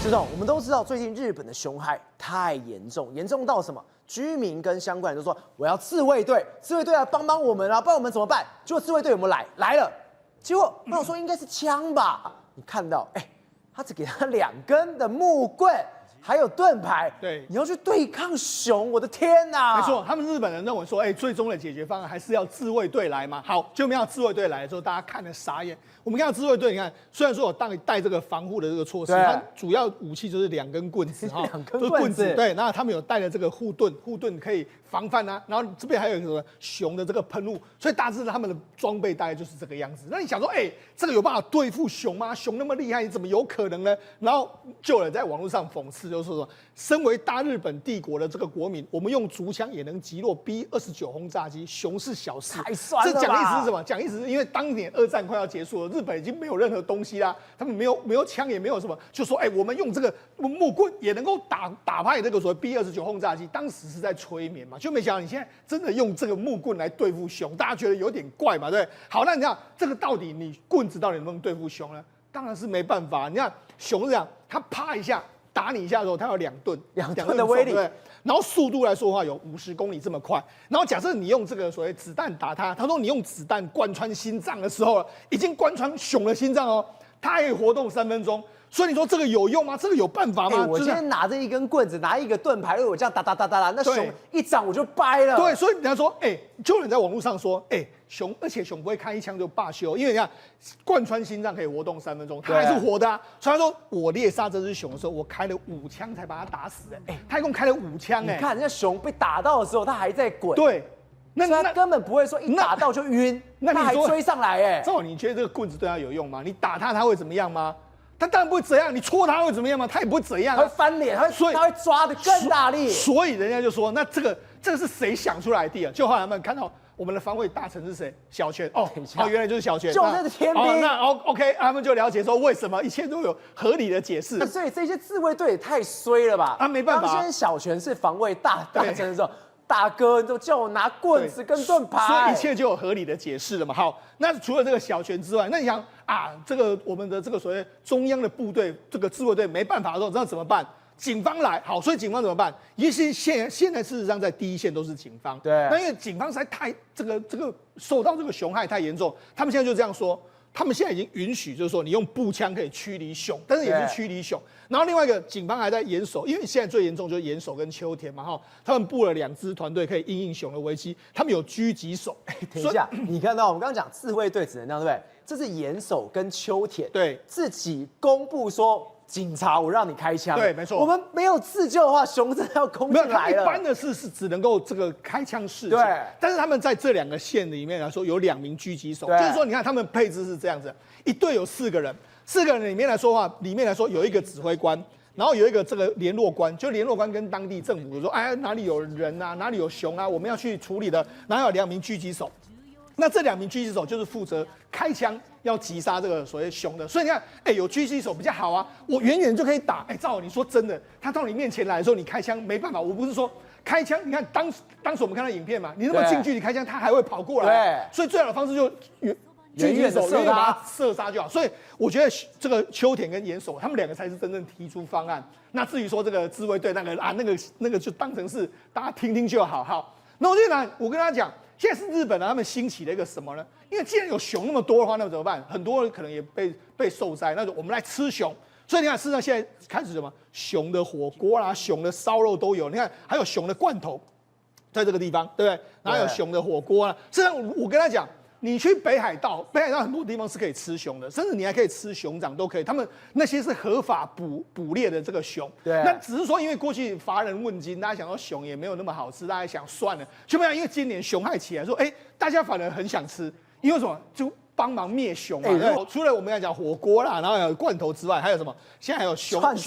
石头，我们都知道最近日本的熊害太严重，严重到什么？居民跟相关人都说我要自卫队，自卫队来帮帮我们啊，不然我们怎么办？结果自卫队有没有来？来了，结果那我说应该是枪吧？你看到，他只给他2根的木棍。还有盾牌，对，你要去对抗熊，我的天哪！没错，他们日本人认为说，最终的解决方案还是要自卫队来嘛。好，就没有自卫队来的时候，大家看了傻眼。我们看到自卫队，你看，虽然说有带这个防护的这个措施，它主要武器就是2根棍子哈，2根棍子，对，然后他们有带了这个护盾可以防范啊。然后这边还有什么熊的这个喷雾，所以大致他们的装备大概就是这个样子。那你想说，这个有办法对付熊吗？熊那么厉害，你怎么有可能呢？然后就有人在网络上讽刺，就是说，身为大日本帝国的这个国民，我们用竹枪也能击落 B-29轰炸机，熊是小事。太酸了吧！这讲意思是什么？讲意思是因为当年2战快要结束了，日本已经没有任何东西啦，他们没有枪，也没有什么，就说我们用这个木棍也能够打败这个所谓 B-29轰炸机，当时是在催眠嘛，就没想到你现在真的用这个木棍来对付熊，大家觉得有点怪嘛，对不对？好，那你看这个到底你棍子到底能不能对付熊呢？当然是没办法。你看熊是这样，它啪一下打你一下的时候，它有2吨的威力，对。然后速度来说的话，有50公里这么快。然后假设你用这个所谓子弹打它，他说你用子弹贯穿心脏的时候，已经贯穿熊的心脏哦，它还可以活动3分钟。所以你说这个有用吗？这个有办法吗？我今天拿着一根棍子，拿一个盾牌，如果我这样打，那熊一掌我就掰了。对，所以人家说，就有人在网络上说，熊，而且熊不会开一枪就罢休，因为你看贯穿心脏可以活动3分钟，它还是活的啊。所以他说我猎杀这只熊的时候，我开了5枪才把它打死。他一共开了5枪。你看人家熊被打到的时候，它还在滚。对。那他根本不会说一打到就晕，那他还追上来。赵，你觉得这个棍子对他有用吗？你打他会怎么样吗？他当然不会怎样，你戳他会怎么样吗？他也不会怎样啊，他会翻脸，他会抓得更大力。所以人家就说，那这个是谁想出来的啊？就后来他们看到我们的防卫大臣是谁？小泉原来就是小泉，就是天兵。那 OK， 他们就了解说为什么一切都有合理的解释。所以这些自卫队也太衰了吧？没办法。当先小泉是防卫大臣的时候。大哥，你都叫我拿棍子跟盾牌，所以一切就有合理的解释了嘛。好，那除了这个小泉之外，那你想这个我们的这个所谓中央的部队，这个自卫队没办法的时候，那怎么办？警方来，好，所以警方怎么办？也是现在事实上在第一线都是警方。对，那因为警方实在太这个受到这个熊害太严重，他们现在就这样说。他们现在已经允许，就是说你用步枪可以驱离熊，但是也是驱离熊。然后另外一个警方还在严守，因为现在最严重就是严守跟秋田嘛，他们布了2支团队可以因应熊的危机，他们有狙击手。等一下，你看到我们刚刚讲自卫队只能这样，对不对？这是严守跟秋田对自己公布说。警察，我让你开枪。对，没错。我们没有自救的话，熊真的要攻进来了。一般的是只能够这个开枪示警。对。但是他们在这2个县里面来说，有2名狙击手，就是说，你看他们配置是这样子，一队有4个人，4个人里面来说有一个指挥官，然后有一个这个联络官，就联络官跟当地政府说，哪里有人啊，哪里有熊啊，我们要去处理的。然后有2名狙击手。那这2名狙击手就是负责开枪要击杀这个所谓熊的，所以你看，有狙击手比较好啊，我远远就可以打。照你说真的，他到你面前来的时候，你开枪没办法。我不是说开枪，你看当时我们看到影片嘛，你那么近距离开枪，他还会跑过来。所以最好的方式就狙击手远远把他射杀就好。所以我觉得这个秋田跟岩手他们2个才是真正提出方案。那至于说这个自卫队那个就当成是大家听听就好。好，那我跟他讲。现在是日本他们兴起了一个什么呢？因为既然有熊那么多的话，那怎么办？很多人可能也被受灾，那我们来吃熊。所以你看，事实上现在开始什么熊的火锅啦、熊的烧肉都有。你看，还有熊的罐头，在这个地方，对不对？然后有熊的火锅啦。事实上，我跟他讲，你去北海道很多地方是可以吃熊的，甚至你还可以吃熊掌都可以。他们那些是合法捕猎的这个熊。对。那只是说，因为过去乏人问津，大家想到熊也没有那么好吃，大家想算了，就没有。因为今年熊害起来，说大家反而很想吃，因为什么？就帮忙灭熊嘛。除了我们要讲火锅啦，然后还有罐头之外，还有什么？现在还有熊串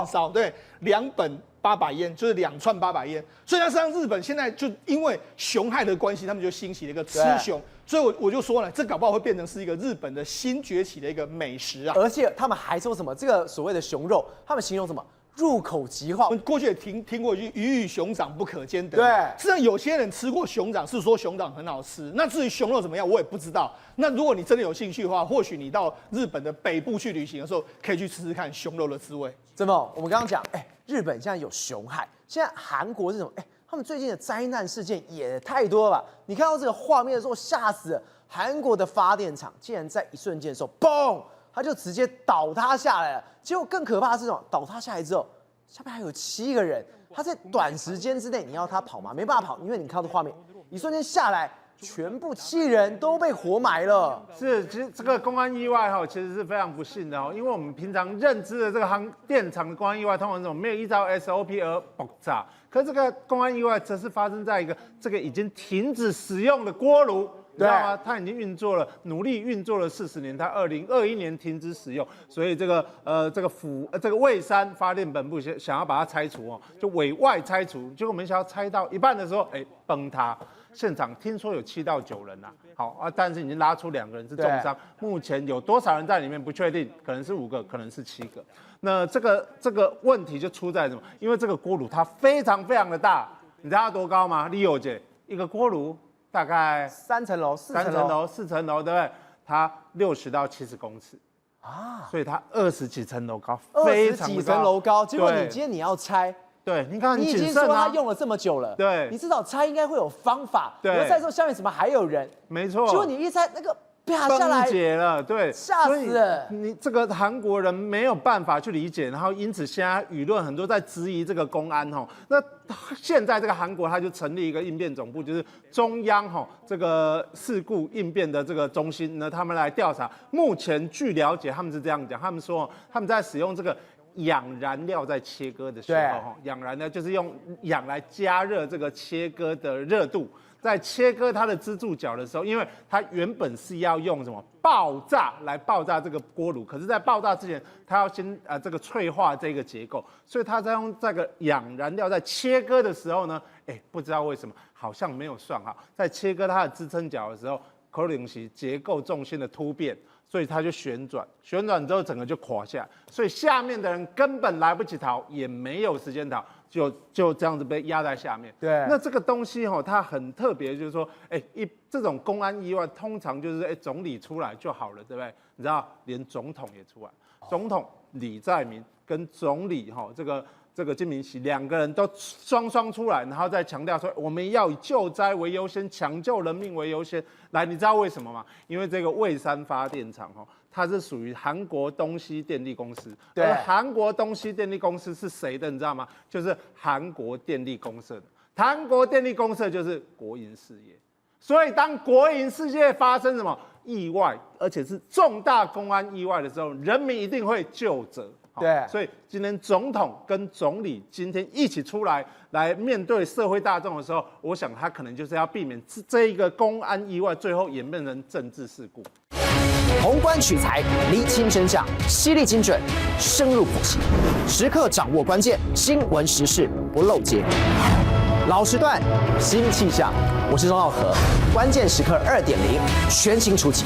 烧，对，2本800yen，就是2串800yen。所以实际上日本现在就因为熊害的关系，他们就兴起了一个吃熊。所以我就说了，这搞不好会变成是一个日本的新崛起的一个美食啊！而且他们还说什么？这个所谓的熊肉，他们形容什么？入口即化我。们过去也听过一句鱼与熊掌不可兼得。对实际上有些人吃过熊掌，是说熊掌很好吃。那至于熊肉怎么样，我也不知道。那如果你真的有兴趣的话，或许你到日本的北部去旅行的时候，可以去吃吃看熊肉的滋味。真的，我们刚刚讲，日本现在有熊害，现在韩国是什么？他们最近的灾难事件也太多了吧？你看到这个画面的时候，吓死了。韩国的发电厂竟然在一瞬间的时候，嘣，它就直接倒塌下来了。结果更可怕的是什么？倒塌下来之后，下面还有7个人，他在短时间之内，你要他跑吗？没办法跑，因为你看到画面，一瞬间下来，全部7人都被活埋了。是，其实这个公安意外其实是非常不幸的因为我们平常认知的这个电厂的公安意外，通常这种没有依照 SOP 而爆炸，可这个公安意外则是发生在一个这个已经停止使用的锅炉。你知道吗？它已经运作了，努力运作了40年，它2021年停止使用，所以这个蔚山发电本部想要把它拆除就委外拆除，结果没想到拆到一半的时候，崩塌。现场听说有7到9人但是已经拉出2个人是重伤，目前有多少人在里面不确定，可能是5个，可能是7个。那这个问题就出在什么？因为这个锅炉它非常非常的大，你知道它多高吗？Leo姐，一个锅炉。大概3层楼、4层楼，对不对？它60到70公尺所以它20几层楼高，非常20几层楼高。结果你今天你要拆，对，你看你已经说它用了这么久了，对，你至少拆应该会有方法。对，然后再说下面怎么还有人？没错。结果你一拆那个啪下来，崩解了，对，吓死了。你这个韩国人没有办法去理解，然后因此现在舆论很多在质疑这个公安那现在这个韩国他就成立一个应变总部，就是中央这个事故应变的这个中心呢，他们来调查。目前据了解，他们是这样讲，他们说他们在使用这个氧燃料在切割的时候，氧燃料就是用氧来加热这个切割的热度。在切割它的支柱角的时候，因为它原本是要用什么爆炸来爆炸这个锅炉，可是，在爆炸之前，它要先这个脆化这个结构，所以它在用这个氧燃料在切割的时候呢，不知道为什么好像没有算好，在切割它的支撑角的时候，可能是结构重心的突变，所以它就旋转之后整个就垮下来，所以下面的人根本来不及逃，也没有时间逃。就这样子被压在下面。对，那这个东西它很特别，就是说，这种公安意外通常就是总理出来就好了，对不对？你知道，连总统也出来，总统李在明跟总理这个金明熙2个人都双出来，然后再强调说，我们要以救灾为优先，抢救人命为优先。来，你知道为什么吗？因为这个蔚山发电厂它是属于韩国东西电力公司，而韩国东西电力公司是谁的？你知道吗？就是韩国电力公社的。韩国电力公社就是国营事业，所以当国营事业发生什么意外，而且是重大公安意外的时候，人民一定会究责。对，所以今天总统跟总理今天一起出来面对社会大众的时候，我想他可能就是要避免这一个公安意外最后演变成政治事故。宏观取材，厘清真相，犀利精准，深入剖析，时刻掌握关键新闻时事，不漏接。老时段，新气象，我是钟浩和，关键时刻2.0，全新出击。